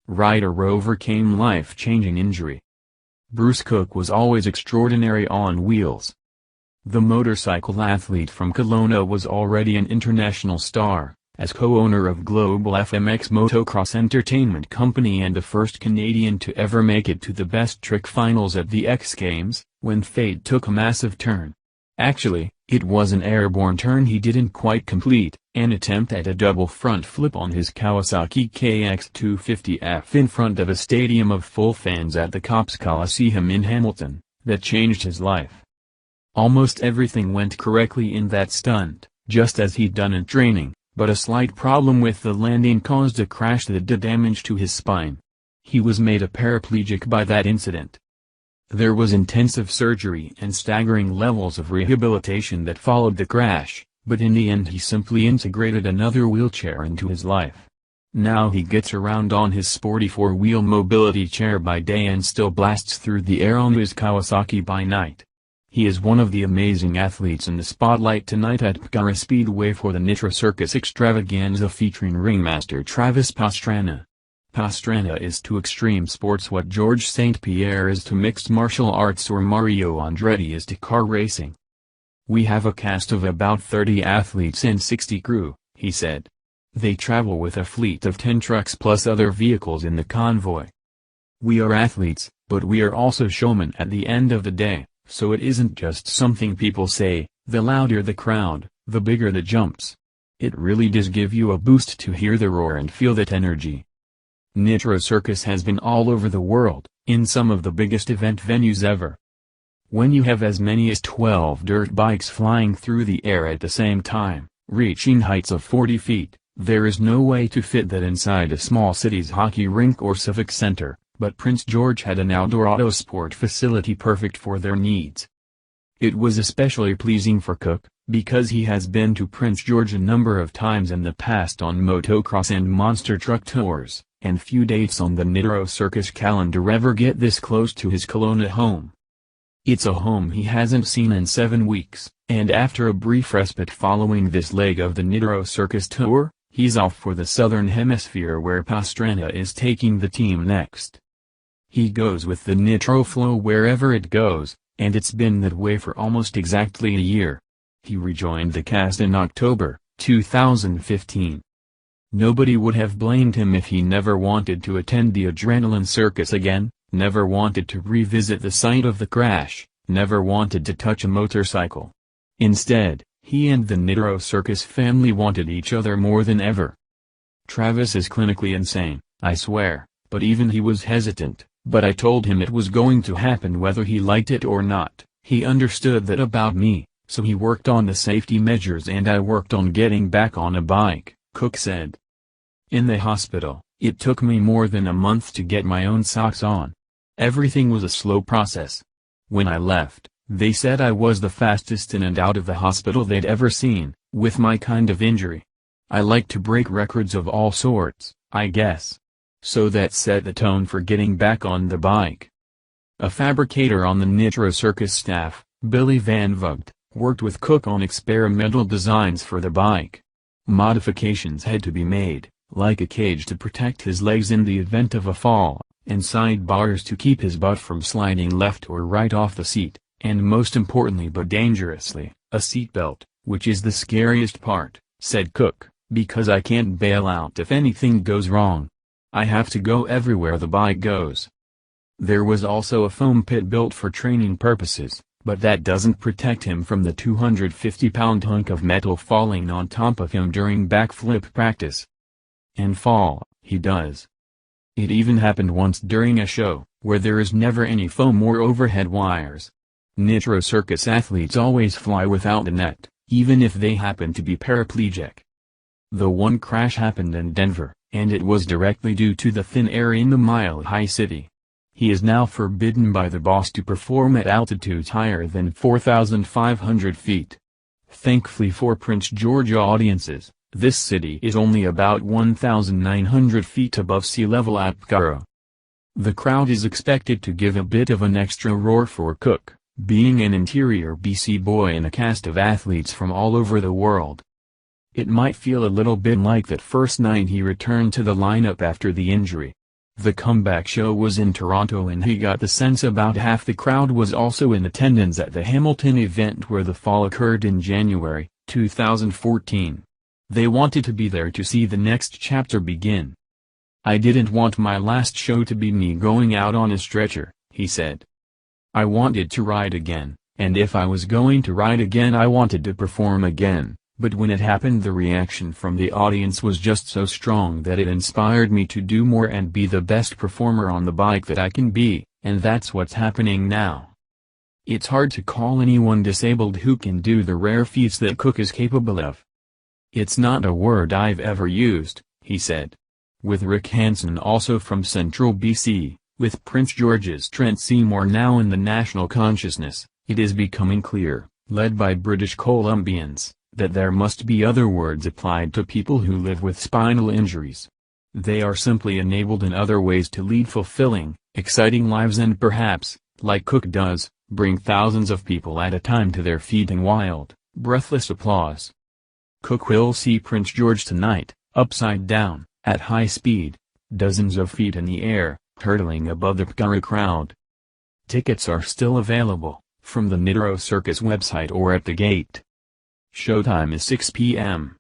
rider overcame life-changing injury. Bruce Cook was always extraordinary on wheels. The motorcycle athlete from Kelowna was already an international star, as co-owner of Global FMX Motocross Entertainment Company and the first Canadian to ever make it to the Best Trick Finals at the X Games, when fate took a massive turn. Actually, it was an airborne turn he didn't quite complete, an attempt at a double front flip on his Kawasaki KX250F in front of a stadium of full fans at the Copps Coliseum in Hamilton, that changed his life. Almost everything went correctly in that stunt, just as he'd done in training, but a slight problem with the landing caused a crash that did damage to his spine. He was made a paraplegic by that incident. There was intensive surgery and staggering levels of rehabilitation that followed the crash, but in the end he simply integrated another wheelchair into his life. Now he gets around on his sporty four-wheel mobility chair by day and still blasts through the air on his Kawasaki by night. He is one of the amazing athletes in the spotlight tonight at Pagara Speedway for the Nitro Circus Extravaganza featuring ringmaster Travis Pastrana. Pastrana is to extreme sports what George St. Pierre is to mixed martial arts or Mario Andretti is to car racing. "We have a cast of about 30 athletes and 60 crew," he said. "They travel with a fleet of 10 trucks plus other vehicles in the convoy. We are athletes, but we are also showmen at the end of the day. So it isn't just something people say, the louder the crowd, the bigger the jumps. It really does give you a boost to hear the roar and feel that energy." Nitro Circus has been all over the world, in some of the biggest event venues ever. When you have as many as 12 dirt bikes flying through the air at the same time, reaching heights of 40 feet, there is no way to fit that inside a small city's hockey rink or civic center. But Prince George had an outdoor autosport facility perfect for their needs. It was especially pleasing for Cook, because he has been to Prince George a number of times in the past on motocross and monster truck tours, and few dates on the Nitro Circus calendar ever get this close to his Kelowna home. It's a home he hasn't seen in 7 weeks, and after a brief respite following this leg of the Nitro Circus tour, he's off for the Southern Hemisphere where Pastrana is taking the team next. He goes with the Nitro flow wherever it goes, and it's been that way for almost exactly a year. He rejoined the cast in October 2015. Nobody would have blamed him if he never wanted to attend the Adrenaline Circus again, never wanted to revisit the site of the crash, never wanted to touch a motorcycle. Instead, he and the Nitro Circus family wanted each other more than ever. Travis is clinically insane, I swear, but even he was hesitant. But I told him it was going to happen whether he liked it or not. He understood that about me, so he worked on the safety measures and I worked on getting back on a bike, Cook said. In the hospital, it took me more than a month to get my own socks on. Everything was a slow process. When I left, they said I was the fastest in and out of the hospital they'd ever seen, with my kind of injury. I like to break records of all sorts, I guess. So that set the tone for getting back on the bike. A fabricator on the Nitro Circus staff, Billy Van Vugt, worked with Cook on experimental designs for the bike. Modifications had to be made, like a cage to protect his legs in the event of a fall, and side bars to keep his butt from sliding left or right off the seat, and most importantly but dangerously, a seatbelt, which is the scariest part, said Cook, because I can't bail out if anything goes wrong. I have to go everywhere the bike goes. There was also a foam pit built for training purposes, but that doesn't protect him from the 250-pound hunk of metal falling on top of him during backflip practice. And fall, he does. It even happened once during a show, where there is never any foam or overhead wires. Nitro Circus athletes always fly without a net, even if they happen to be paraplegic. The one crash happened in Denver, and it was directly due to the thin air in the Mile High City. He is now forbidden by the boss to perform at altitudes higher than 4,500 feet. Thankfully for Prince George audiences, this city is only about 1,900 feet above sea level at Pagara. The crowd is expected to give a bit of an extra roar for Cook, being an interior BC boy in a cast of athletes from all over the world. It might feel a little bit like that first night he returned to the lineup after the injury. The comeback show was in Toronto and he got the sense about half the crowd was also in attendance at the Hamilton event where the fall occurred in January 2014. They wanted to be there to see the next chapter begin. "I didn't want my last show to be me going out on a stretcher," he said. "I wanted to ride again, and if I was going to ride again I wanted to perform again, but when it happened the reaction from the audience was just so strong that it inspired me to do more and be the best performer on the bike that I can be, and that's what's happening now." It's hard to call anyone disabled who can do the rare feats that Cook is capable of. "It's not a word I've ever used," he said. With Rick Hansen also from Central BC, with Prince George's Trent Seymour now in the national consciousness, it is becoming clear, led by British Columbians, that there must be other words applied to people who live with spinal injuries. They are simply enabled in other ways to lead fulfilling, exciting lives and perhaps, like Cook does, bring thousands of people at a time to their feet in wild, breathless applause. Cook will see Prince George tonight, upside down, at high speed, dozens of feet in the air, hurtling above the Pgara crowd. Tickets are still available, from the Nitro Circus website or at the gate. Showtime is 6 p.m.